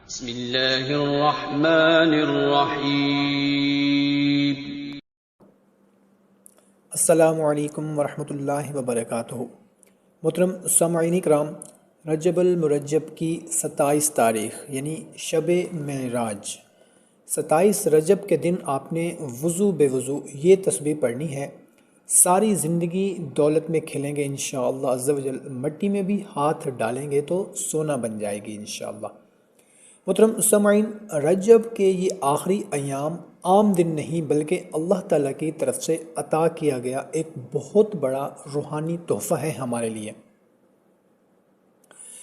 بسم اللہ الرحمن الرحیم۔ السلام علیکم ورحمۃ اللہ وبرکاتہ۔ محترم سامعین کرام، رجب المرجب کی 27 تاریخ یعنی شب معراج، 27 رجب کے دن آپ نے وضو بے وضو یہ تسبیح پڑھنی ہے۔ ساری زندگی دولت میں کھلیں گے انشاءاللہ عز و جل، مٹی میں بھی ہاتھ ڈالیں گے تو سونا بن جائے گی انشاءاللہ۔ محترم سامعین، رجب کے یہ آخری ایام عام دن نہیں بلکہ اللہ تعالیٰ کی طرف سے عطا کیا گیا ایک بہت بڑا روحانی تحفہ ہے ہمارے لیے،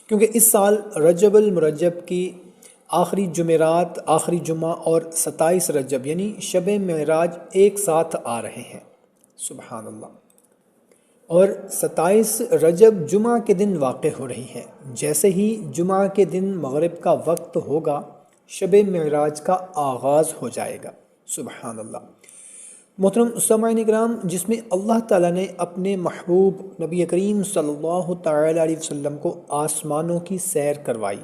کیونکہ اس سال رجب المرجب کی آخری جمعرات، آخری جمعہ اور 27 رجب یعنی شب معراج ایک ساتھ آ رہے ہیں۔ سبحان اللہ۔ اور 27 رجب جمعہ کے دن واقع ہو رہی ہے۔ جیسے ہی جمعہ کے دن مغرب کا وقت ہوگا، شب معراج کا آغاز ہو جائے گا۔ سبحان اللہ۔ محترم سامعین کرام، جس میں اللہ تعالیٰ نے اپنے محبوب نبی کریم صلی اللہ تعالی علیہ وسلم کو آسمانوں کی سیر کروائی،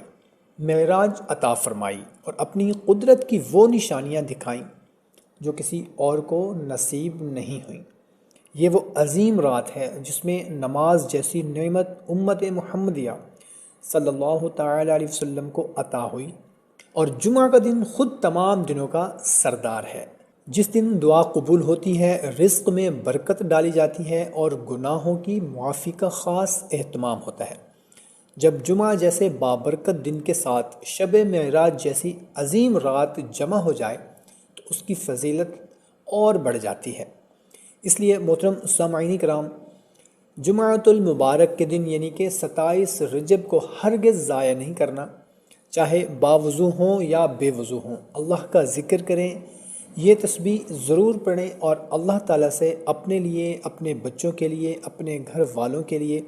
معراج عطا فرمائی اور اپنی قدرت کی وہ نشانیاں دکھائیں جو کسی اور کو نصیب نہیں ہوئیں۔ یہ وہ عظیم رات ہے جس میں نماز جیسی نعمت امت محمدیہ صلی اللہ تعالی علیہ وسلم کو عطا ہوئی، اور جمعہ کا دن خود تمام دنوں کا سردار ہے، جس دن دعا قبول ہوتی ہے، رزق میں برکت ڈالی جاتی ہے اور گناہوں کی معافی کا خاص اہتمام ہوتا ہے۔ جب جمعہ جیسے بابرکت دن کے ساتھ شب معراج جیسی عظیم رات جمع ہو جائے تو اس کی فضیلت اور بڑھ جاتی ہے۔ اس لیے محترم سامعین کرام، جمعۃ المبارک کے دن یعنی کہ 27 رجب کو ہرگز ضائع نہیں کرنا، چاہے باوضو ہوں یا بے وضو ہوں، اللہ کا ذکر کریں، یہ تسبیح ضرور پڑھیں اور اللہ تعالیٰ سے اپنے لیے، اپنے بچوں کے لیے، اپنے گھر والوں کے لیے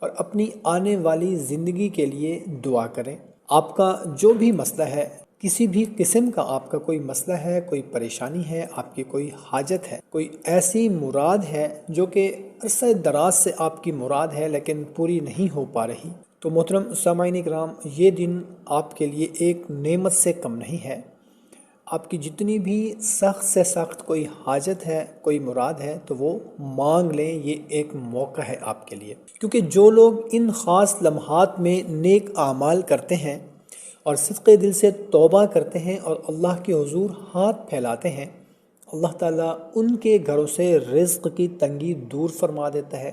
اور اپنی آنے والی زندگی کے لیے دعا کریں۔ آپ کا جو بھی مسئلہ ہے، کسی بھی قسم کا آپ کا کوئی مسئلہ ہے، کوئی پریشانی ہے، آپ کی کوئی حاجت ہے، کوئی ایسی مراد ہے جو کہ عرصہ دراز سے آپ کی مراد ہے لیکن پوری نہیں ہو پا رہی، تو محترم سامعین کرام، یہ دن آپ کے لیے ایک نعمت سے کم نہیں ہے۔ آپ کی جتنی بھی سخت سے سخت کوئی حاجت ہے، کوئی مراد ہے، تو وہ مانگ لیں، یہ ایک موقع ہے آپ کے لیے، کیونکہ جو لوگ ان خاص لمحات میں نیک اعمال کرتے ہیں اور صدقے دل سے توبہ کرتے ہیں اور اللہ کے حضور ہاتھ پھیلاتے ہیں، اللہ تعالیٰ ان کے گھروں سے رزق کی تنگی دور فرما دیتا ہے،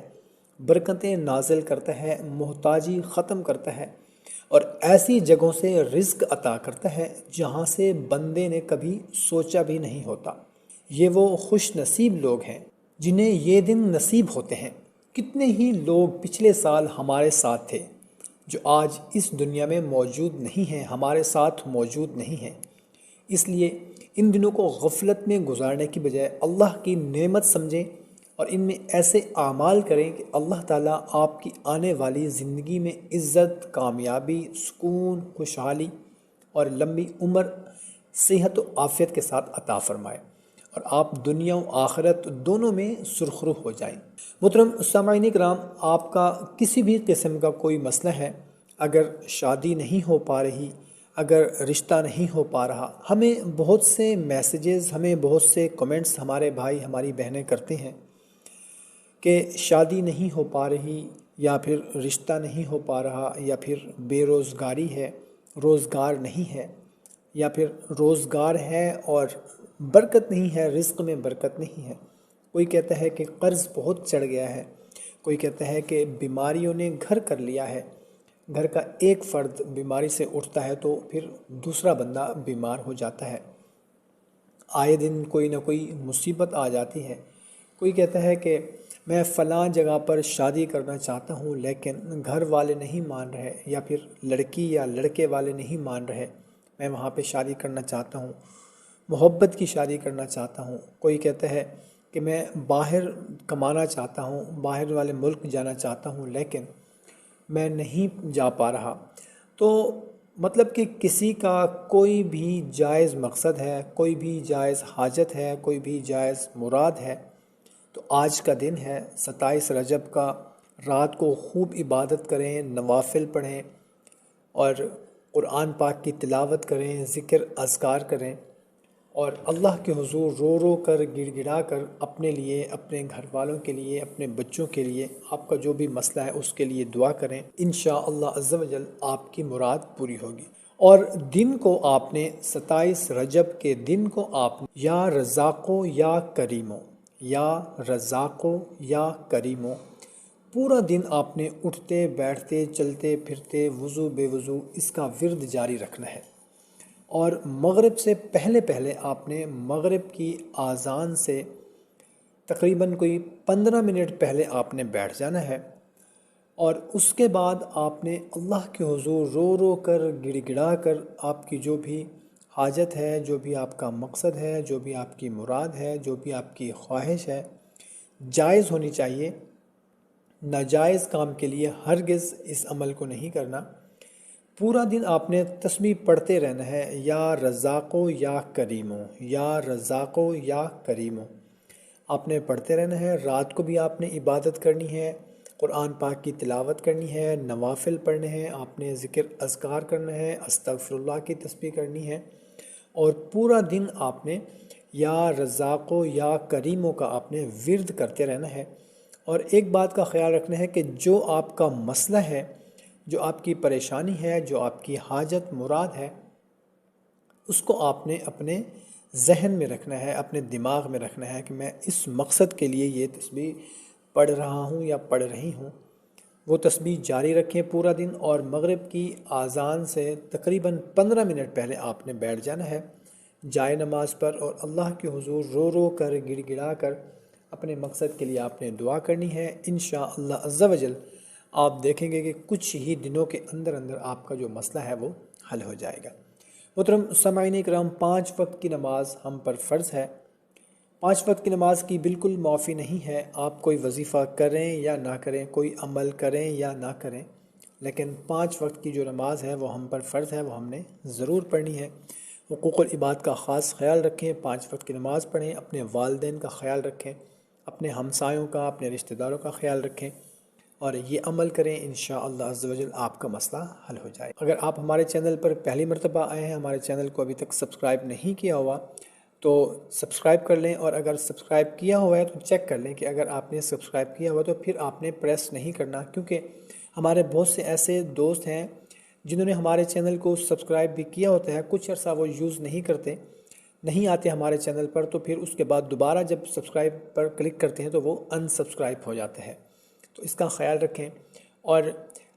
برکتیں نازل کرتا ہے، محتاجی ختم کرتا ہے اور ایسی جگہوں سے رزق عطا کرتا ہے جہاں سے بندے نے کبھی سوچا بھی نہیں ہوتا۔ یہ وہ خوش نصیب لوگ ہیں جنہیں یہ دن نصیب ہوتے ہیں۔ کتنے ہی لوگ پچھلے سال ہمارے ساتھ تھے جو آج اس دنیا میں موجود نہیں ہیں، ہمارے ساتھ موجود نہیں ہیں۔ اس لیے ان دنوں کو غفلت میں گزارنے کی بجائے اللہ کی نعمت سمجھیں اور ان میں ایسے اعمال کریں کہ اللہ تعالیٰ آپ کی آنے والی زندگی میں عزت، کامیابی، سکون، خوشحالی اور لمبی عمر، صحت و عافیت کے ساتھ عطا فرمائے اور آپ دنیا و آخرت دونوں میں سرخرو ہو جائیں۔ محترم سامعین کرام، آپ کا کسی بھی قسم کا کوئی مسئلہ ہے، اگر شادی نہیں ہو پا رہی، اگر رشتہ نہیں ہو پا رہا، ہمیں بہت سے میسیجز، ہمیں بہت سے کمنٹس ہمارے بھائی ہماری بہنیں کرتے ہیں کہ شادی نہیں ہو پا رہی، یا پھر رشتہ نہیں ہو پا رہا، یا پھر بے روزگاری ہے، روزگار نہیں ہے، یا پھر روزگار ہے اور برکت نہیں ہے، رزق میں برکت نہیں ہے۔ کوئی کہتا ہے کہ قرض بہت چڑھ گیا ہے، کوئی کہتا ہے کہ بیماریوں نے گھر کر لیا ہے، گھر کا ایک فرد بیماری سے اٹھتا ہے تو پھر دوسرا بندہ بیمار ہو جاتا ہے، آئے دن کوئی نہ کوئی مصیبت آ جاتی ہے۔ کوئی کہتا ہے کہ میں فلاں جگہ پر شادی کرنا چاہتا ہوں لیکن گھر والے نہیں مان رہے، یا پھر لڑکی یا لڑکے والے نہیں مان رہے، میں وہاں پہ شادی کرنا چاہتا ہوں، محبت کی شادی کرنا چاہتا ہوں۔ کوئی کہتا ہے کہ میں باہر کمانا چاہتا ہوں، باہر والے ملک جانا چاہتا ہوں لیکن میں نہیں جا پا رہا۔ تو مطلب کہ کسی کا کوئی بھی جائز مقصد ہے، کوئی بھی جائز حاجت ہے، کوئی بھی جائز مراد ہے، تو آج کا دن ہے 27 رجب کا، رات کو خوب عبادت کریں، نوافل پڑھیں اور قرآن پاک کی تلاوت کریں، ذکر اذکار کریں اور اللہ کے حضور رو رو کر گڑ گڑا کر اپنے لیے، اپنے گھر والوں کے لیے، اپنے بچوں کے لیے، آپ کا جو بھی مسئلہ ہے اس کے لیے دعا کریں۔ انشاءاللہ عز و جل آپ کی مراد پوری ہوگی۔ اور دن کو آپ نے 27 رجب کے دن کو آپ نے یا رزاقو یا کریمو، یا رزاقو یا کریمو، پورا دن آپ نے اٹھتے بیٹھتے چلتے پھرتے وضو بے وضو اس کا ورد جاری رکھنا ہے۔ اور مغرب سے پہلے پہلے آپ نے مغرب کی اذان سے تقریباً کوئی 15 منٹ پہلے آپ نے بیٹھ جانا ہے، اور اس کے بعد آپ نے اللہ کے حضور رو رو کر گڑ گڑا کر آپ کی جو بھی حاجت ہے، جو بھی آپ کا مقصد ہے، جو بھی آپ کی مراد ہے، جو بھی آپ کی خواہش ہے، جائز ہونی چاہیے۔ ناجائز کام کے لیے ہرگز اس عمل کو نہیں کرنا۔ پورا دن آپ نے تسبیح پڑھتے رہنا ہے، یا رزاقو یا کریمو، یا رزاقو یا کریمو، آپ نے پڑھتے رہنا ہے۔ رات کو بھی آپ نے عبادت کرنی ہے، قرآن پاک کی تلاوت کرنی ہے، نوافل پڑھنے ہیں، آپ نے ذکر اذکار کرنا ہے، استغفر اللہ کی تسبیح کرنی ہے، اور پورا دن آپ نے یا رزاقو یا کریمو کا آپ نے ورد کرتے رہنا ہے۔ اور ایک بات کا خیال رکھنا ہے کہ جو آپ کا مسئلہ ہے، جو آپ کی پریشانی ہے، جو آپ کی حاجت مراد ہے، اس کو آپ نے اپنے ذہن میں رکھنا ہے، اپنے دماغ میں رکھنا ہے کہ میں اس مقصد کے لیے یہ تسبیح پڑھ رہا ہوں یا پڑھ رہی ہوں۔ وہ تسبیح جاری رکھیں پورا دن، اور مغرب کی اذان سے تقریباً 15 منٹ پہلے آپ نے بیٹھ جانا ہے جائے نماز پر، اور اللہ کے حضور رو رو کر گڑ گڑا کر اپنے مقصد کے لیے آپ نے دعا کرنی ہے۔ انشاءاللہ عز و جل آپ دیکھیں گے کہ کچھ ہی دنوں کے اندر اندر آپ کا جو مسئلہ ہے وہ حل ہو جائے گا۔ محترم سامعین کرام، 5 وقت کی نماز ہم پر فرض ہے۔ 5 وقت کی نماز کی بالکل معافی نہیں ہے، آپ کوئی وظیفہ کریں یا نہ کریں، کوئی عمل کریں یا نہ کریں، لیکن 5 وقت کی جو نماز ہے وہ ہم پر فرض ہے، وہ ہم نے ضرور پڑھنی ہے۔ حقوق العباد کا خاص خیال رکھیں، 5 وقت کی نماز پڑھیں، اپنے والدین کا خیال رکھیں، اپنے ہمسایوں کا، اپنے رشتہ داروں کا خیال رکھیں، اور یہ عمل کریں، انشاءاللہ عز و جل آپ کا مسئلہ حل ہو جائے۔ اگر آپ ہمارے چینل پر پہلی مرتبہ آئے ہیں، ہمارے چینل کو ابھی تک سبسکرائب نہیں کیا ہوا تو سبسکرائب کر لیں، اور اگر سبسکرائب کیا ہوا ہے تو چیک کر لیں کہ اگر آپ نے سبسکرائب کیا ہوا تو پھر آپ نے پریس نہیں کرنا، کیونکہ ہمارے بہت سے ایسے دوست ہیں جنہوں نے ہمارے چینل کو سبسکرائب بھی کیا ہوتا ہے، کچھ عرصہ وہ یوز نہیں کرتے، نہیں آتے ہمارے چینل پر، تو پھر اس کے بعد دوبارہ جب سبسکرائب پر کلک کرتے ہیں تو وہ ان سبسکرائب ہو جاتے ہیں، تو اس کا خیال رکھیں۔ اور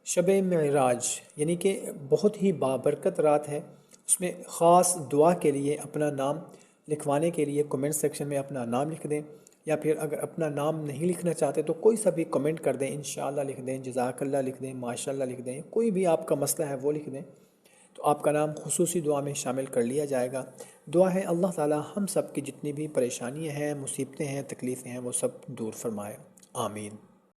شب معراج یعنی کہ بہت ہی بابرکت رات ہے، اس میں خاص دعا کے لیے اپنا نام لکھوانے کے لیے کمنٹ سیکشن میں اپنا نام لکھ دیں، یا پھر اگر اپنا نام نہیں لکھنا چاہتے تو کوئی سا بھی کمنٹ کر دیں، انشاءاللہ لکھ دیں، جزاک اللہ لکھ دیں، ماشاءاللہ لکھ دیں، کوئی بھی آپ کا مسئلہ ہے وہ لکھ دیں، تو آپ کا نام خصوصی دعا میں شامل کر لیا جائے گا۔ دعا ہے اللہ تعالی ہم سب کی جتنی بھی پریشانیاں ہیں، مصیبتیں ہیں، تکلیفیں ہیں، وہ سب دور فرمائے، آمین۔